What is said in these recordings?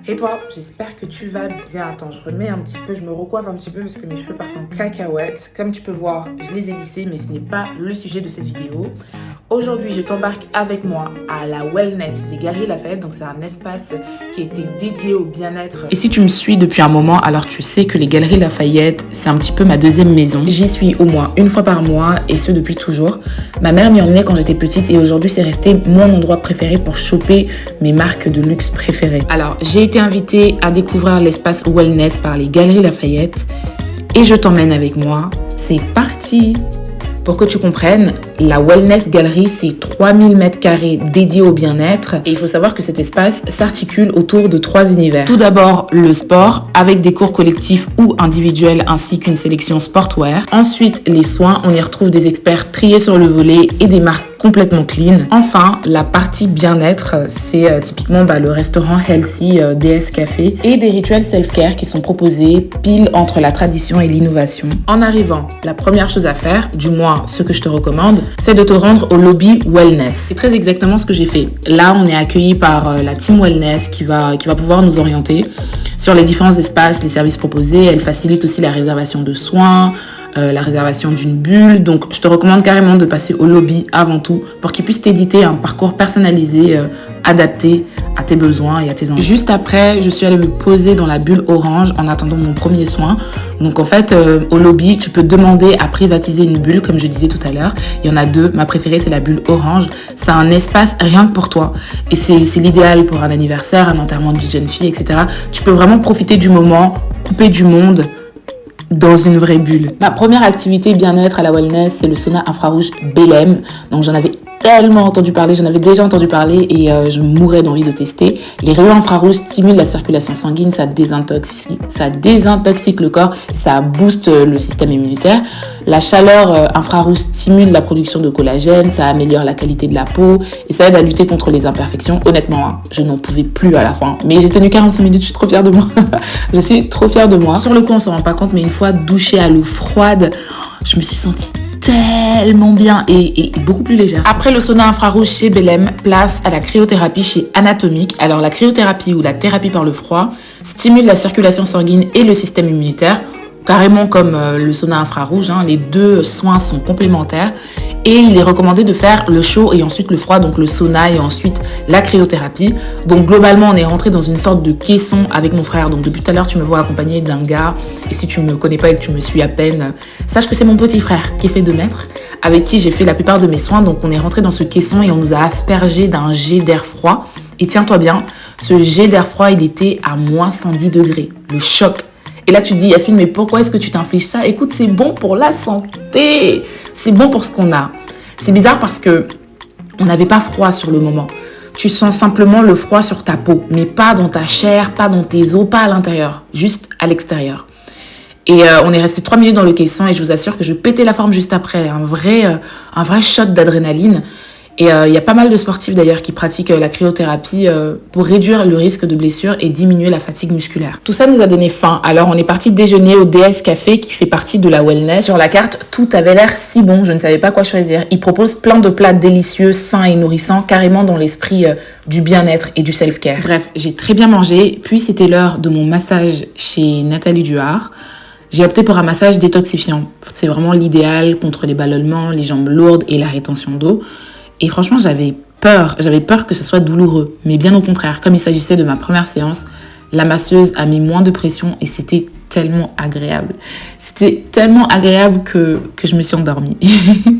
Et toi, j'espère que tu vas bien. Attends, je remets un petit peu, je me recoiffe un petit peu parce que mes cheveux partent en cacahuète. Comme tu peux voir, je les ai lissés, mais ce n'est pas le sujet de cette vidéo. Aujourd'hui, je t'embarque avec moi à la Wellness des Galeries Lafayette. Donc, c'est un espace qui a été dédié au bien-être. Et si tu me suis depuis un moment, alors tu sais que les Galeries Lafayette, c'est un petit peu ma deuxième maison. J'y suis au moins une fois par mois et ce depuis toujours. Ma mère m'y emmenait quand j'étais petite et aujourd'hui, c'est resté mon endroit préféré pour choper mes marques de luxe préférées. Alors, j'ai été invitée à découvrir l'espace Wellness par les Galeries Lafayette et je t'emmène avec moi. C'est parti! Pour que tu comprennes, la Wellness Galerie, c'est 3000 m² dédiés au bien-être. Et il faut savoir que cet espace s'articule autour de 3 univers. Tout d'abord, le sport, avec des cours collectifs ou individuels, ainsi qu'une sélection sportwear. Ensuite, les soins, on y retrouve des experts triés sur le volet et des marques complètement clean. Enfin, la partie bien-être, c'est typiquement le restaurant Healthy DS Café et des rituels self-care qui sont proposés pile entre la tradition et l'innovation. En arrivant, la première chose à faire, du moins ce que je te recommande, c'est de te rendre au lobby Wellness. C'est très exactement ce que j'ai fait. Là, on est accueilli par la team Wellness qui va pouvoir nous orienter sur les différents espaces, les services proposés. Elle facilite aussi la réservation de soins, la réservation d'une bulle. Donc, je te recommande carrément de passer au lobby avant tout pour qu'ils puissent t'éditer un parcours personnalisé, adapté à tes besoins et à tes envies. Juste après, je suis allée me poser dans la bulle orange en attendant mon premier soin. Donc, en fait, au lobby, tu peux demander à privatiser une bulle, comme je disais tout à l'heure. Il y en a deux. Ma préférée, c'est la bulle orange. C'est un espace rien que pour toi. Et c'est l'idéal pour un anniversaire, un enterrement de vie de jeune fille, etc. Tu peux vraiment profiter du moment, couper du monde, dans une vraie bulle. Ma première activité bien-être à la Wellness, c'est le sauna infrarouge Belém. Donc j'en avais tellement entendu parler, j'en avais déjà entendu parler et je mourais d'envie de tester. Les rayons infrarouges stimulent la circulation sanguine, ça désintoxique le corps, ça booste le système immunitaire. La chaleur infrarouge stimule la production de collagène, ça améliore la qualité de la peau et ça aide à lutter contre les imperfections. Honnêtement, je n'en pouvais plus à la fin. Mais j'ai tenu 45 minutes, je suis trop fière de moi. Je suis trop fière de moi. Sur le coup, on s'en rend pas compte, mais une fois douchée à l'eau froide, je me suis sentie tellement bien et beaucoup plus légère. Après le sauna infrarouge chez Belém, place à la cryothérapie chez Anatomic. Alors la cryothérapie ou la thérapie par le froid stimule la circulation sanguine et le système immunitaire, carrément comme le sauna infrarouge, les deux soins sont complémentaires et il est recommandé de faire le chaud et ensuite le froid, donc le sauna et ensuite la cryothérapie. Donc globalement, on est rentré dans une sorte de caisson avec mon frère. Donc depuis tout à l'heure, tu me vois accompagnée d'un gars et si tu me connais pas et que tu me suis à peine, sache que c'est mon petit frère qui fait 2 mètres, avec qui j'ai fait la plupart de mes soins. Donc on est rentré dans ce caisson et on nous a aspergé d'un jet d'air froid. Et tiens-toi bien, ce jet d'air froid, il était à moins 110 degrés, le choc. Et là, tu te dis, Yasmine, mais pourquoi est-ce que tu t'infliges ça? Écoute, c'est bon pour la santé. C'est bon pour ce qu'on a. C'est bizarre parce que on n'avait pas froid sur le moment. Tu sens simplement le froid sur ta peau, mais pas dans ta chair, pas dans tes os, pas à l'intérieur, juste à l'extérieur. Et on est resté 3 minutes dans le caisson et je vous assure que je pétais la forme juste après. Un vrai shot d'adrénaline. Et il y a pas mal de sportifs d'ailleurs qui pratiquent la cryothérapie pour réduire le risque de blessure et diminuer la fatigue musculaire. Tout ça nous a donné faim. Alors on est parti déjeuner au DS Café qui fait partie de la Wellness. Sur la carte, tout avait l'air si bon, je ne savais pas quoi choisir. Ils proposent plein de plats délicieux, sains et nourrissants, carrément dans l'esprit du bien-être et du self-care. Bref, j'ai très bien mangé, puis c'était l'heure de mon massage chez Nathalie Duhart. J'ai opté pour un massage détoxifiant. C'est vraiment l'idéal contre les ballonnements, les jambes lourdes et la rétention d'eau. Et franchement, j'avais peur que ce soit douloureux. Mais bien au contraire, comme il s'agissait de ma première séance, la masseuse a mis moins de pression et c'était tellement agréable. C'était tellement agréable que je me suis endormie.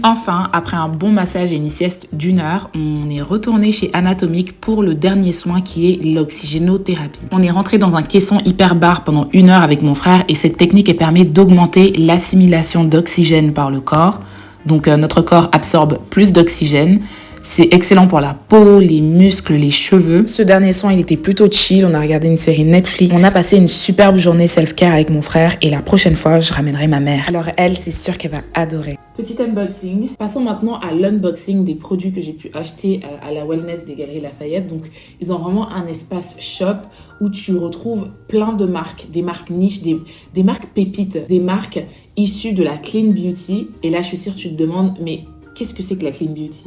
Enfin, après un bon massage et une sieste d'1 heure, on est retourné chez Anatomic pour le dernier soin qui est l'oxygénothérapie. On est rentré dans un caisson hyperbare pendant 1 heure avec mon frère et cette technique elle permet d'augmenter l'assimilation d'oxygène par le corps. Donc notre corps absorbe plus d'oxygène. C'est excellent pour la peau, les muscles, les cheveux. Ce dernier soin, il était plutôt chill. On a regardé une série Netflix. On a passé une superbe journée self-care avec mon frère. Et la prochaine fois, je ramènerai ma mère. Alors elle, c'est sûr qu'elle va adorer. Petit unboxing. Passons maintenant à l'unboxing des produits que j'ai pu acheter à la Wellness des Galeries Lafayette. Donc ils ont vraiment un espace shop où tu retrouves plein de marques. Des marques niches, des marques pépites. Des marques issues de la clean beauty. Et là, je suis sûre que tu te demandes, mais qu'est-ce que c'est que la clean beauty ?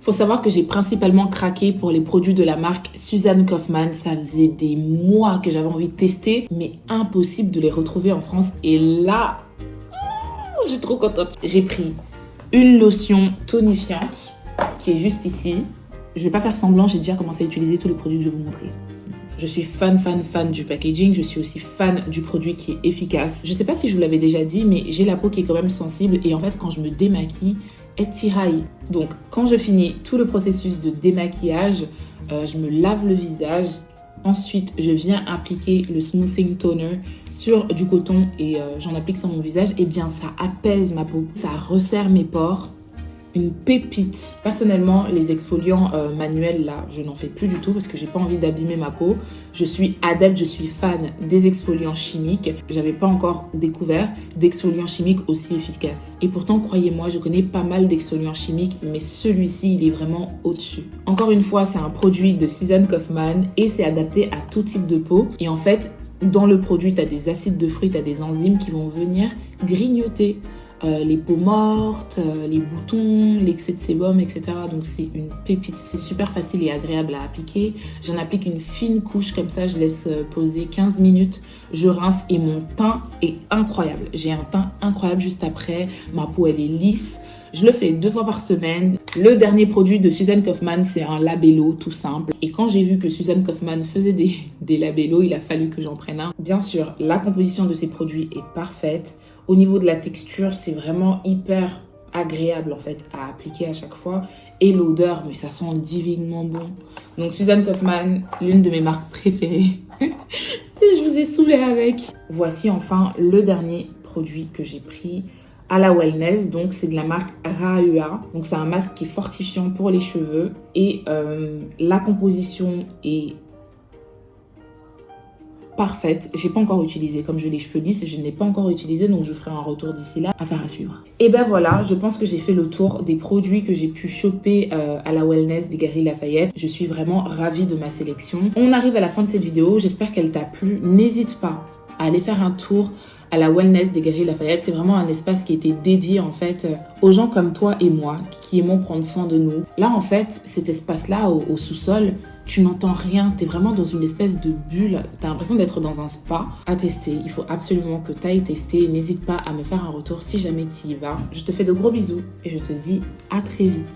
Faut savoir que j'ai principalement craqué pour les produits de la marque Susan Kaufmann. Ça faisait des mois que j'avais envie de tester, mais impossible de les retrouver en France. Et là, je suis trop contente. J'ai pris une lotion tonifiante qui est juste ici. Je vais pas faire semblant, j'ai déjà commencé à utiliser tous les produits que je vais vous montrer. Je suis fan du packaging, je suis aussi fan du produit qui est efficace. Je sais pas si je vous l'avais déjà dit, mais j'ai la peau qui est quand même sensible et en fait quand je me démaquille, elle tiraille. Donc quand je finis tout le processus de démaquillage, je me lave le visage. Ensuite, je viens appliquer le smoothing toner sur du coton et j'en applique sur mon visage. Et bien, ça apaise ma peau, ça resserre mes pores. Une pépite. Personnellement, les exfoliants manuels, là, je n'en fais plus du tout parce que j'ai pas envie d'abîmer ma peau. Je suis adepte, je suis fan des exfoliants chimiques. J'avais pas encore découvert d'exfoliants chimiques aussi efficaces. Et pourtant, croyez-moi, je connais pas mal d'exfoliants chimiques, mais celui-ci, il est vraiment au-dessus. Encore une fois, c'est un produit de Susan Kaufmann et c'est adapté à tout type de peau. Et en fait, dans le produit, tu as des acides de fruits, tu as des enzymes qui vont venir grignoter les peaux mortes, les boutons, l'excès de sébum, etc. Donc c'est une pépite, c'est super facile et agréable à appliquer. J'en applique une fine couche comme ça, je laisse poser 15 minutes, je rince et mon teint est incroyable. J'ai un teint incroyable juste après, ma peau elle est lisse. Je le fais 2 fois par semaine. Le dernier produit de Susan Kaufmann, c'est un labello tout simple. Et quand j'ai vu que Susan Kaufmann faisait des labellos, il a fallu que j'en prenne un. Bien sûr, la composition de ces produits est parfaite. Au niveau de la texture, c'est vraiment hyper agréable en fait à appliquer à chaque fois. Et l'odeur, mais ça sent divinement bon. Donc Susan Kaufmann, l'une de mes marques préférées. Et je vous ai saoulé avec. Voici enfin le dernier produit que j'ai pris à la wellness. Donc c'est de la marque Rahua. Donc c'est un masque qui est fortifiant pour les cheveux. Et la composition est parfaite. J'ai pas encore utilisé, comme j'ai les cheveux lisses, je ne l'ai pas encore utilisé, donc je ferai un retour d'ici là. Affaire à suivre. Et ben voilà, je pense que j'ai fait le tour des produits que j'ai pu choper à la wellness des Galeries Lafayette. Je suis vraiment ravie de ma sélection. On arrive à la fin de cette vidéo, j'espère qu'elle t'a plu. N'hésite pas à aller faire un tour à la wellness des Galeries Lafayette. C'est vraiment un espace qui a été dédié en fait aux gens comme toi et moi qui aimons prendre soin de nous. Là en fait, cet espace-là au sous-sol, tu n'entends rien, tu es vraiment dans une espèce de bulle, tu as l'impression d'être dans un spa. À tester, il faut absolument que tu ailles tester. N'hésite pas à me faire un retour si jamais tu y vas. Je te fais de gros bisous et je te dis à très vite.